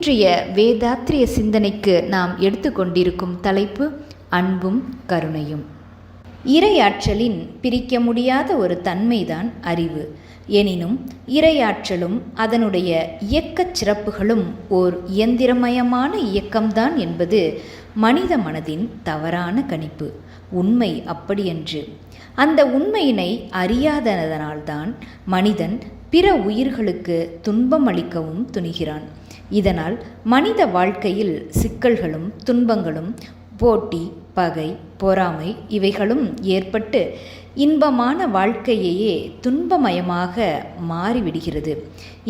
இன்றைய வேதாத்திரிய சிந்தனைக்கு நாம் எடுத்துக்கொண்டிருக்கும் தலைப்பு அன்பும் கருணையும். இறையாற்றலின் பிரிக்க முடியாத ஒரு தன்மைதான் அறிவு. எனினும் இறையாற்றலும் அதனுடைய இயக்கச் சிறப்புகளும் ஓர் இயந்திரமயமான இயக்கம்தான் என்பது மனித மனதின் தவறான கணிப்பு. உண்மை அப்படியன்று. அந்த உண்மையினை அறியாததனால்தான் மனிதன் பிற உயிர்களுக்கு துன்பம் அளிக்கவும் துணிகிறான். இதனால் மனித வாழ்க்கையில் சிக்கல்களும் துன்பங்களும் போட்டி, பகை, பொறாமை இவைகளும் ஏற்பட்டு இன்பமான வாழ்க்கையையே துன்பமயமாக மாறிவிடுகிறது.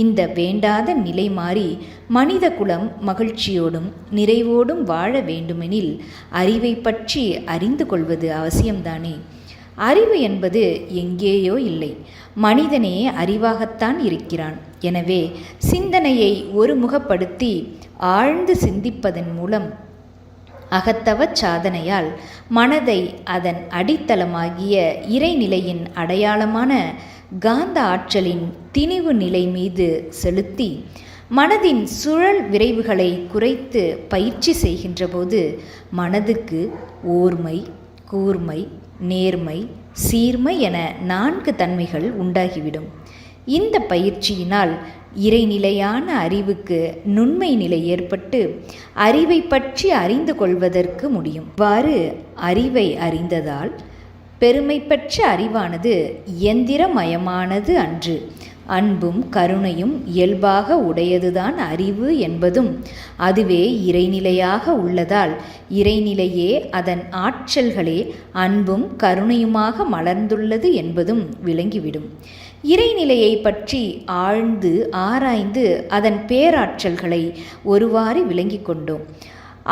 இந்த வேண்டாத நிலை மாறி மனித குலம் மகிழ்ச்சியோடும் நிறைவோடும் வாழ வேண்டுமெனில் அறிவை பற்றி அறிந்து கொள்வது அவசியம்தானே. அறிவு என்பது எங்கேயோ இல்லை, மனிதனே அறிவாகத்தான் இருக்கிறான். எனவே சிந்தனையை ஒருமுகப்படுத்தி ஆழ்ந்து சிந்திப்பதன் மூலம் அகத்தவ சாதனையால் மனதை அதன் அடித்தளமாகிய இறைநிலையின் அடையாளமான காந்த ஆற்றலின் திணிவு நிலை மீது செலுத்தி மனதின் சுழல் விரைவுகளை குறைத்து பயிற்சி செய்கின்ற போது மனதுக்கு ஓர்மை, கூர்மை, நேர்மை, சீர்மை என 4 தன்மைகள் உண்டாகிவிடும். இந்த பயிற்சியினால் இறைநிலையான அறிவுக்கு நுண்மை நிலை ஏற்பட்டு அறிவை பற்றி அறிந்து கொள்வதற்கு முடியும். இவ்வாறு அறிவை அறிந்ததால் பெருமை பெற்ற அறிவானது இயந்திரமயமானது அன்று. அன்பும் கருணையும் இயல்பாக உடையதுதான் அறிவு என்பதும், அதுவே இறைநிலையாக உள்ளதால் இறைநிலையே அதன் ஆற்றல்களே அன்பும் கருணையுமாக மலர்ந்துள்ளது என்பதும் விளங்கிவிடும். இறைநிலையை பற்றி ஆழ்ந்து ஆராய்ந்து அதன் பேராற்றல்களை ஒருவாறு விளங்கி கொண்டோம்.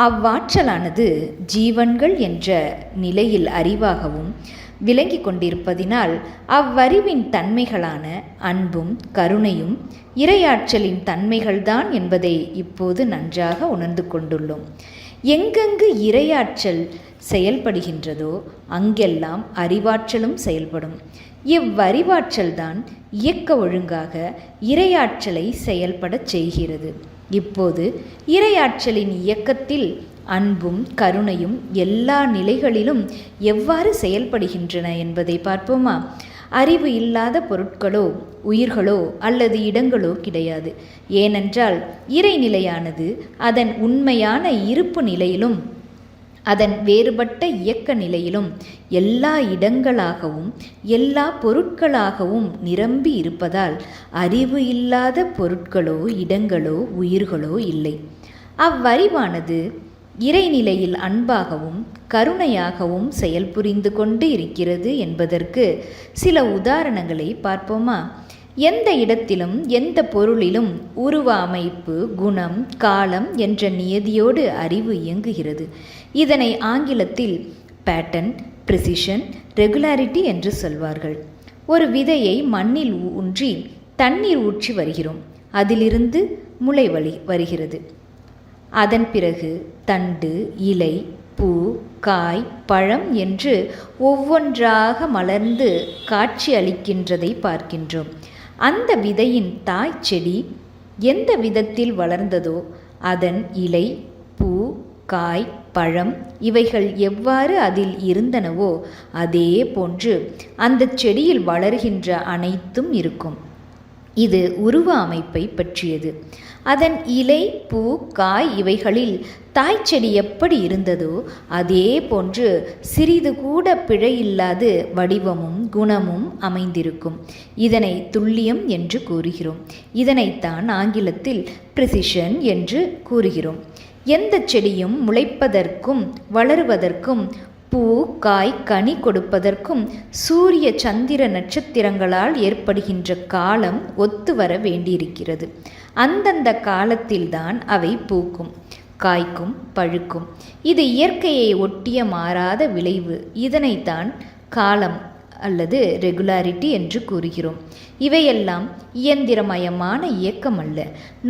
அவ்வாற்றலானது ஜீவன்கள் என்ற நிலையில் அறிவாகவும் விளங்கி கொண்டிருப்பதினால் அவ்வறிவின் தன்மைகளான அன்பும் கருணையும் இறையாற்றலின் தன்மைகள்தான் என்பதை இப்போது நன்றாக உணர்ந்து கொண்டுள்ளோம். எங்கெங்கு இறையாற்றல் செயல்படுகின்றதோ அங்கெல்லாம் அறிவாற்றலும் செயல்படும். இவ்வறிவாற்றல்தான் இயக்க ஒழுங்காக இறையாற்றலை செயல்படச் செய்கிறது. இப்போது இறையாற்றலின் இயக்கத்தில் அன்பும் கருணையும் எல்லா நிலைகளிலும் எவ்வாறு செயல்படுகின்றன என்பதை பார்ப்போமா? அறிவு இல்லாத பொருட்களோ உயிர்களோ அல்லது இடங்களோ கிடையாது. ஏனென்றால் இறைநிலையானது அதன் உண்மையான இருப்பு நிலையிலும் அதன் வேறுபட்ட இயக்க நிலையிலும் எல்லா இடங்களாகவும் எல்லா பொருட்களாகவும் நிரம்பி இருப்பதால் அறிவு இல்லாத பொருட்களோ இடங்களோ உயிர்களோ இல்லை. அவ்வறிவானது இறைநிலையில் அன்பாகவும் கருணையாகவும் செயல்புரிந்து கொண்டு இருக்கிறது என்பதற்கு சில உதாரணங்களை பார்ப்போமா? எந்த இடத்திலும் எந்த பொருளிலும் உருவ அமைப்பு, குணம், காலம் என்ற நியதியோடு அறிவு இயங்குகிறது. இதனை ஆங்கிலத்தில் பேட்டர்ன், ப்ரிசிஷன், ரெகுலாரிட்டி என்று சொல்வார்கள். ஒரு விதையை மண்ணில் ஊன்றி தண்ணீர் ஊற்றி வருகிறோம். அதிலிருந்து முளை வருகிறது. அதன் பிறகு தண்டு, இலை, பூ, காய், பழம் என்று ஒவ்வொன்றாக மலர்ந்து காட்சி அளிக்கின்றதை பார்க்கின்றோம். அந்த விதையின் தாய் செடி எந்த விதத்தில் வளர்ந்ததோ அதன் இலை, பூ, காய், பழம் இவைகள் எவ்வாறு அதில் இருந்தனவோ அதே போன்று அந்த செடியில் வளர்கின்ற அனைத்தும் இருக்கும். இது உருவ அமைப்பை பற்றியது. அதன் இலை, பூ, காய் இவைகளில் தாய்ச்செடி எப்படி இருந்ததோ அதே போன்று சிறிது கூட பிழையில்லாது வடிவமும் குணமும் அமைந்திருக்கும். இதனை துல்லியம் என்று கூறுகிறோம். இதனைத்தான் ஆங்கிலத்தில் ப்ரிசிஷன் என்று கூறுகிறோம். எந்த செடியும் முளைப்பதற்கும் வளருவதற்கும் பூ, காய், கனி கொடுப்பதற்கும் சூரிய சந்திர நட்சத்திரங்களால் ஏற்படுகின்ற காலம் ஒத்து வர வேண்டியிருக்கிறது. அந்தந்த காலத்தில்தான் அவை பூக்கும், காய்க்கும், பழுக்கும். இது இயற்கையை ஒட்டிய மாறாத விளைவு. இதனைத்தான் காலம் அல்லது ரெகுலாரிட்டி என்று கூறுகிறோம். இவையெல்லாம் இயந்திரமயமான இயக்கம் அல்ல,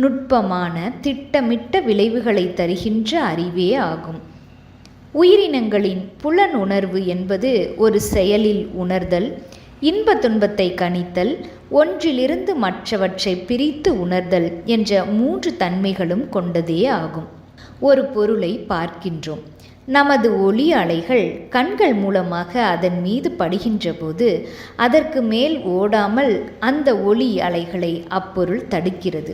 நுட்பமான திட்டமிட்ட விளைவுகளை தருகின்ற அறிவே ஆகும். உயிரினங்களின் புலனுணர்வு என்பது ஒரு செயலில் உணர்தல், இன்ப துன்பத்தை கணித்தல், ஒன்றிலிருந்து மற்றவற்றை பிரித்து உணர்தல் என்ற 3 தன்மைகளும் கொண்டதே ஆகும். ஒரு பொருளை பார்க்கின்றோம். நமது ஒளி அலைகள் கண்கள் மூலமாக அதன் மீது படுகின்ற போது அதற்கு மேல் ஓடாமல் அந்த ஒளி அலைகளை அப்பொருள் தடுக்கிறது.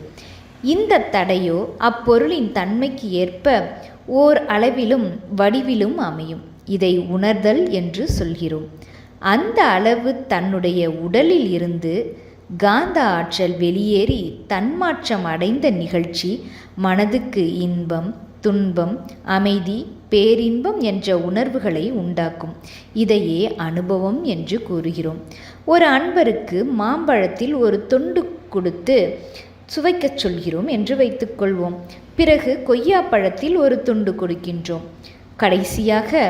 இந்த தடையோ அப்பொருளின் தன்மைக்கு ஏற்ப ஓர் அளவிலும் வடிவிலும் அமையும். இதை உணர்தல் என்று சொல்கிறோம். அந்த அளவு தன்னுடைய உடலில் இருந்து காந்த ஆற்றல் வெளியேறி தன்மாற்றம் அடைந்த நிகழ்ச்சி மனதுக்கு இன்பம், துன்பம், அமைதி, பேரின்பம் என்ற உணர்வுகளை உண்டாக்கும். இதையே அனுபவம் என்று கூறுகிறோம். ஒரு அன்பருக்கு மாம்பழத்தில் ஒரு துண்டு கொடுத்து சுவைக்கச் சொல்கிறோம் என்று வைத்துக்கொள்வோம். பிறகு கொய்யாப்பழத்தில் ஒரு துண்டு கொடுக்கின்றோம். கடைசியாக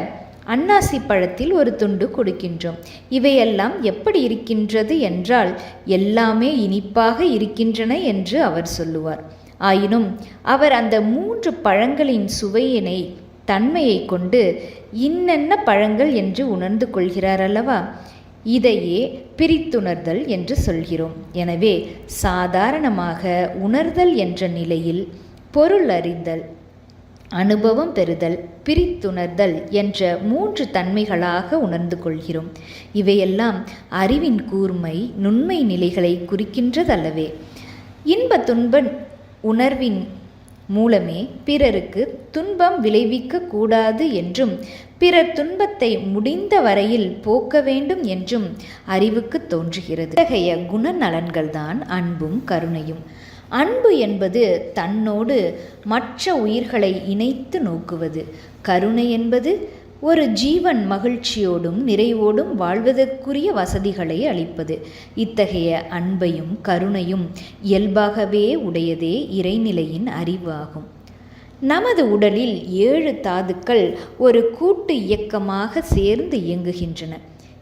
அன்னாசி பழத்தில் ஒரு துண்டு கொடுக்கின்றோம். இவையெல்லாம் எப்படி இருக்கின்றது என்றால் எல்லாமே இனிப்பாக இருக்கின்றன என்று அவர் சொல்லுவார். ஆயினும் அவர் அந்த 3 பழங்களின் சுவையினை தன்மையை கொண்டு இன்னென்ன பழங்கள் என்று உணர்ந்து கொள்கிறார் அல்லவா? இதையே பிரித்துணர்தல் என்று சொல்கிறோம். எனவே சாதாரணமாக உணர்தல் என்ற நிலையில் பொருள் அறிதல், அனுபவம் பெறுதல், பிரித்துணர்தல் என்ற 3 தன்மைகளாக உணர்ந்து கொள்கிறோம். இவையெல்லாம் அறிவின் கூர்மை, நுண்மை நிலைகளை குறிக்கின்றதல்லவே. இன்ப துன்ப உணர்வின் மூலமே பிறருக்கு துன்பம் விளைவிக்க கூடாது என்றும் பிறர் துன்பத்தை முடிந்த வரையில் போக்க வேண்டும் என்றும் அறிவுக்கு தோன்றுகிறது. இத்தகைய குணநலன்கள்தான் அன்பும் கருணையும். அன்பு என்பது தன்னோடு மற்ற உயிர்களை இணைத்து நோக்குவது. கருணை என்பது ஒரு ஜீவன் மகிழ்ச்சியோடும் நிறைவோடும் வாழ்வதற்குரிய வசதிகளை அளிப்பது. இத்தகைய அன்பையும் கருணையும் இயல்பாகவே உடையதே இறைநிலையின் அறிவு ஆகும். நமது உடலில் 7 தாதுக்கள் ஒரு கூட்டு இயக்கமாக சேர்ந்து இயங்குகின்றன.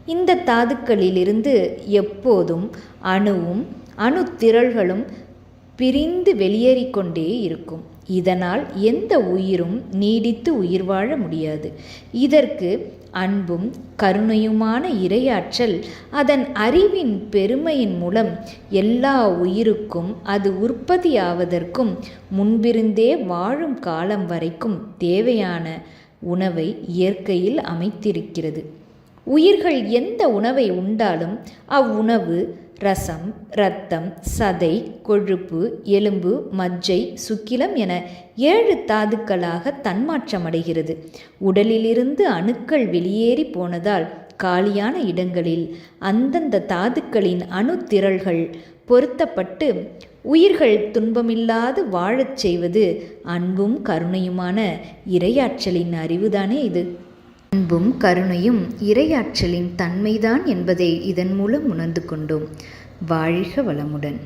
இந்த தாதுக்களிலிருந்து எப்போதும் அணுவும் அணுத்திரள்களும் பிரிந்து வெளியேறிக்கொண்டே இருக்கும். இதனால் எந்த உயிரும் நீடித்து உயிர் வாழ முடியாது. இதற்கு அன்பும் கருணையுமான இறையாற்றல் அதன் அறிவின் பெருமையின் மூலம் எல்லா உயிருக்கும் அது உற்பத்தியாவதற்கும் முன்பிருந்தே வாழும் காலம் வரைக்கும் தேவையான உணவை இயற்கையில் அமைத்திருக்கிறது. உயிர்கள் எந்த உணவை உண்டாலும் அவ்வுணவு ரசம், இரத்தம், சதை, கொழுப்பு, எலும்பு, மஜ்ஜை, சுக்கிலம் என 7 தாதுக்களாக தன்மாற்றமடைகிறது. உடலிலிருந்து அணுக்கள் வெளியேறி போனதால் காலியான இடங்களில் அந்தந்த தாதுக்களின் அணுத்திரள்கள் பொருத்தப்பட்டு உயிர்கள் துன்பமில்லாது வாழச் செய்வது அன்பும் கருணையுமான இறையாற்றலின் அறிவுதானே இது. அன்பும் கருணையும் இறையாற்றலின் தன்மைதான் என்பதை இதன் மூலம் உணர்ந்து கொண்டோம். வாழ்க வளமுடன்.